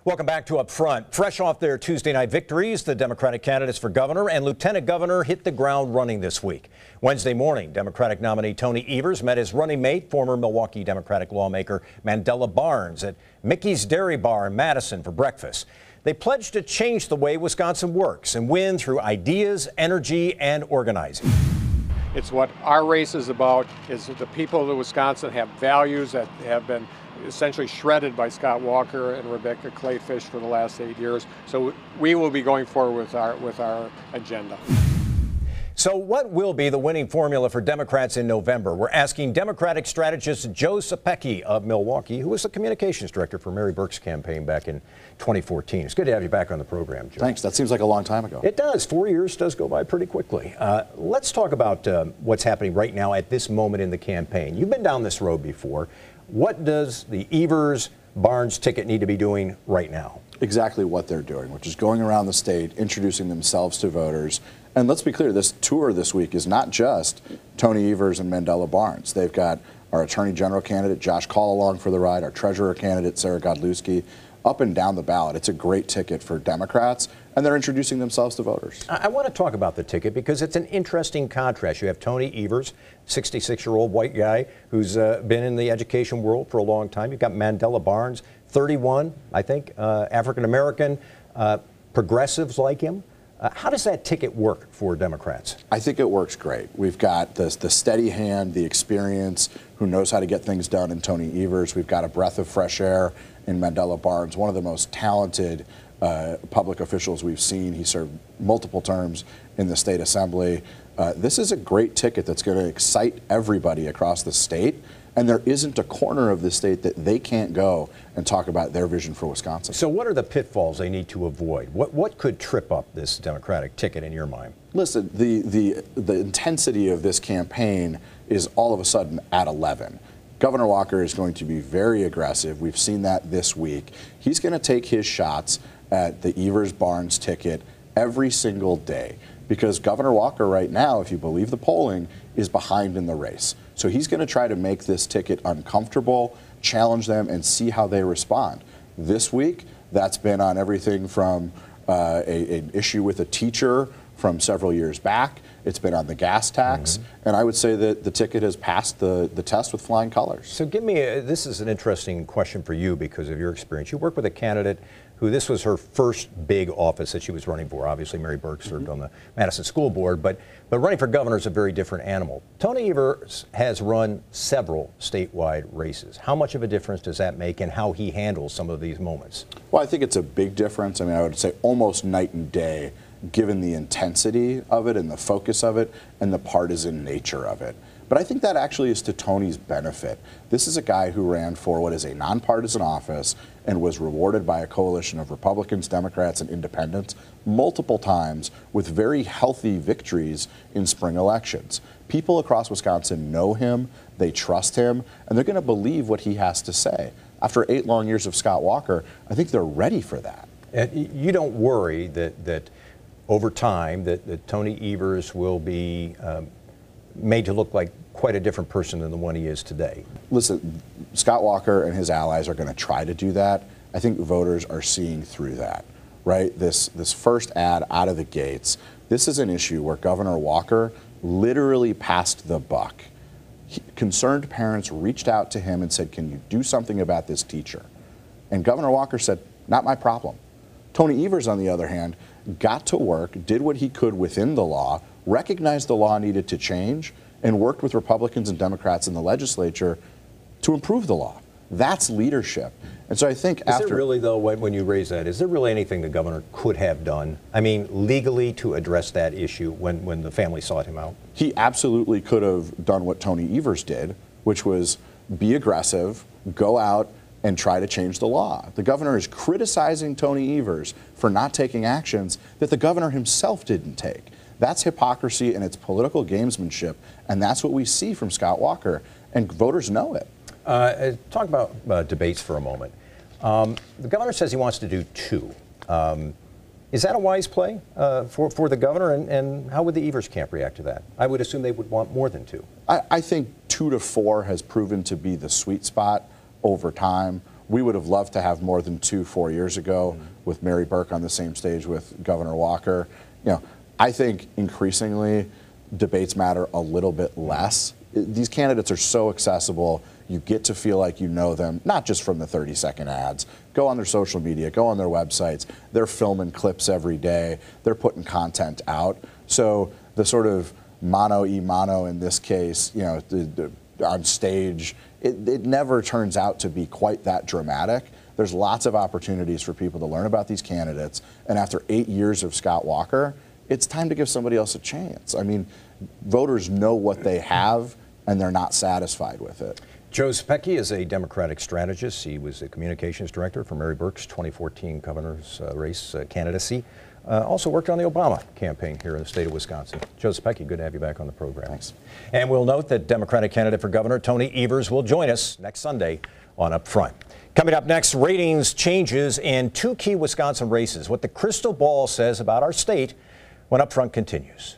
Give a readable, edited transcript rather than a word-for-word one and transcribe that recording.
Welcome back to Up Front. Fresh off their Tuesday night victories, the Democratic candidates for governor and lieutenant governor hit the ground running this week. Wednesday morning, Democratic nominee Tony Evers met his running mate, former Milwaukee Democratic lawmaker Mandela Barnes, at Mickey's Dairy Bar in Madison for breakfast. They pledged to change the way Wisconsin works and win through ideas, energy, and organizing. It's what our race is about, is the people of Wisconsin have values that have been essentially shredded by Scott Walker and Rebecca Clayfish for the last 8 years. So we will be going forward with our agenda. So what will be the winning formula for Democrats in November? We're asking Democratic strategist Joe Zepecki of Milwaukee, who was the communications director for Mary Burke's campaign back in 2014. It's good to have you back on the program, Joe. Thanks. That seems like a long time ago. It does. 4 years does go by pretty quickly. Let's talk about what's happening right now at this moment in the campaign. You've been down this road before. What does the Evers-Barnes ticket need to be doing right now? Exactly what they're doing, which is going around the state, introducing themselves to voters. And let's be clear, this tour this week is not just Tony Evers and Mandela Barnes. They've got our Attorney General candidate, Josh Kaul, along for the ride, our Treasurer candidate, Sarah Godlewski, up and down the ballot. It's a great ticket for Democrats, and they're introducing themselves to voters. I want to talk about the ticket because it's an interesting contrast. You have Tony Evers, 66-year-old white guy who's been in the education world for a long time. You've got Mandela Barnes, 31, I think, African-American, progressives like him. How does that ticket work for Democrats? I think it works great. We've got the steady hand, the experience, who knows how to get things done in Tony Evers. We've got a breath of fresh air in Mandela Barnes, one of the most talented public officials we've seen. He served multiple terms in the state assembly. This is a great ticket that's going to excite everybody across the state. And there isn't a corner of the state that they can't go and talk about their vision for Wisconsin. So what are the pitfalls they need to avoid? What could trip up this Democratic ticket in your mind? Listen, the intensity of this campaign is all of a sudden at 11. Governor Walker is going to be very aggressive. We've seen that this week. He's going to take his shots at the Evers-Barnes ticket every single day because Governor Walker right now, if you believe the polling, is behind in the race. So he's going to try to make this ticket uncomfortable, challenge them, and see how they respond. This week, that's been on everything from an issue with a teacher from several years back. It's been on the gas tax. And I would say that the ticket has passed the test with flying colors. So give me, this is an interesting question for you because of your experience. You work with a candidate who this was her first big office that she was running for. Obviously, Mary Burke served on the Madison School Board, but running for governor is a very different animal. Tony Evers has run several statewide races. How much of a difference does that make in how he handles some of these moments? Well, I think it's a big difference. I mean, I would say almost night and day, given the intensity of it and the focus of it and the partisan nature of it. But I think that actually is to Tony's benefit. This is a guy who ran for what is a nonpartisan office and was rewarded by a coalition of Republicans, Democrats, and independents multiple times with very healthy victories in spring elections. People across Wisconsin know him, they trust him, and they're going to believe what he has to say. After 8 long years of Scott Walker, I think they're ready for that. You don't worry that over time that Tony Evers will be made to look like quite a different person than the one he is today? Listen, Scott Walker and his allies are going to try to do that. I think voters are seeing through that, right? This first ad out of the gates, this is an issue where Governor Walker literally passed the buck. Concerned parents reached out to him and said, can you do something about this teacher? And Governor Walker said, not my problem. Tony Evers, on the other hand, got to work, did what he could within the law, recognized the law needed to change, and worked with Republicans and Democrats in the legislature to improve the law. That's leadership. And so I think Is there really, though, when you raise that, is there really anything the governor could have done, I mean, legally to address that issue when the family sought him out? He absolutely could have done what Tony Evers did, which was be aggressive, go out, and try to change the law. The governor is criticizing Tony Evers for not taking actions that the governor himself didn't take. That's hypocrisy and it's political gamesmanship, and that's what we see from Scott Walker, and voters know it. Talk about debates for a moment. The governor says he wants to do 2. Is that a wise play for the governor, and how would the Evers camp react to that? I would assume they would want more than 2. I think 2 to 4 has proven to be the sweet spot over time. we would have loved to have more than 4 years ago with Mary Burke on the same stage with Governor Walker. I think increasingly debates matter a little bit less. These candidates are so accessible. You get to feel like you know them, not just from the 30-second ads. Go on their social media, go on their websites. They're filming clips every day. They're putting content out. So the sort of mano y mano in this case, on stage, it never turns out to be quite that dramatic. There's lots of opportunities for people to learn about these candidates. And after 8 years of Scott Walker, it's time to give somebody else a chance. I mean, voters know what they have, and they're not satisfied with it. Joe Zepecki is a Democratic strategist. He was the communications director for Mary Burke's 2014 governor's race candidacy. Also worked on the Obama campaign here in the state of Wisconsin. Joe Zepecki, good to have you back on the program. Thanks. And we'll note that Democratic candidate for governor Tony Evers will join us next Sunday on Up Front. Coming up next, ratings changes in 2 key Wisconsin races. What the crystal ball says about our state when Up Front continues.